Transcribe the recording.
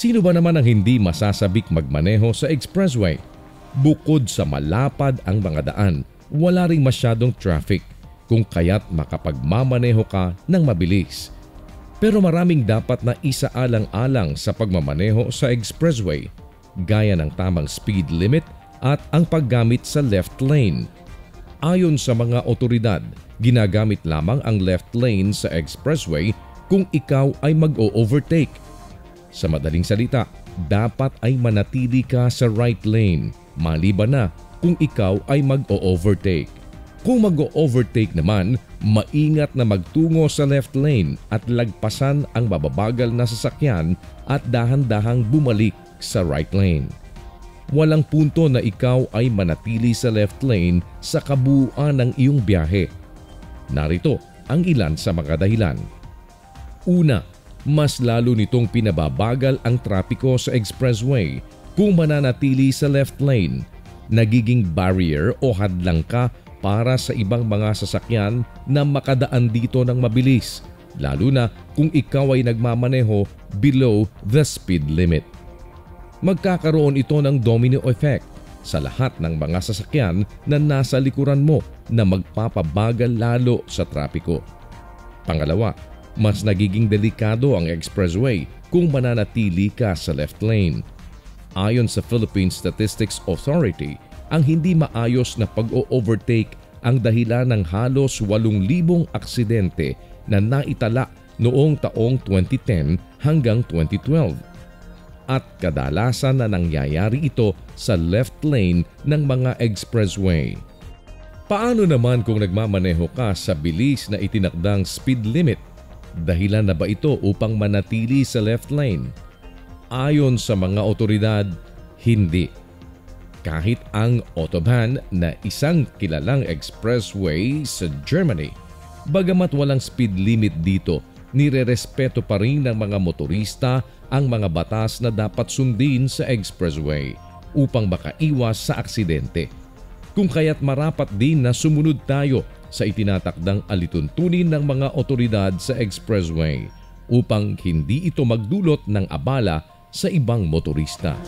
Sino ba naman ang hindi masasabik magmaneho sa expressway? Bukod sa malapad ang mga daan, wala ring masyadong traffic kung kaya't makapagmamaneho ka ng mabilis. Pero maraming dapat na isaalang-alang sa pagmamaneho sa expressway, gaya ng tamang speed limit at ang paggamit sa left lane. Ayon sa mga otoridad, ginagamit lamang ang left lane sa expressway kung ikaw ay mag-o-overtake. Sa madaling salita, dapat ay manatili ka sa right lane maliban na kung ikaw ay mag-o-overtake. Kung mag-o-overtake naman, maingat na magtungo sa left lane at lagpasan ang mababagal na sasakyan at dahan-dahang bumalik sa right lane. Walang punto na ikaw ay manatili sa left lane sa kabuuan ng iyong biyahe. Narito ang ilan sa mga dahilan. Una, mas lalo nitong pinababagal ang trapiko sa expressway kung mananatili sa left lane. Nagiging barrier o hadlang ka para sa ibang mga sasakyan na makadaan dito ng mabilis, lalo na kung ikaw ay nagmamaneho below the speed limit. Magkakaroon ito ng domino effect sa lahat ng mga sasakyan na nasa likuran mo na magpapabagal lalo sa trapiko. Pangalawa, mas nagiging delikado ang expressway kung mananatili ka sa left lane. Ayon sa Philippine Statistics Authority, ang hindi maayos na pag-o-overtake ang dahilan ng halos 8,000 aksidente na naitala noong taong 2010 hanggang 2012. At kadalasan na nangyayari ito sa left lane ng mga expressway. Paano naman kung nagmamaneho ka sa bilis na itinakdang speed limit? Dahilan na ba ito upang manatili sa left lane? Ayon sa mga otoridad, hindi. Kahit ang Autobahn na isang kilalang expressway sa Germany, bagamat walang speed limit dito, nirerespeto pa rin ng mga motorista ang mga batas na dapat sundin sa expressway upang makaiwas sa aksidente. Kung kaya't marapat din na sumunod tayo sa itinatakdang alituntunin ng mga otoridad sa expressway upang hindi ito magdulot ng abala sa ibang motorista.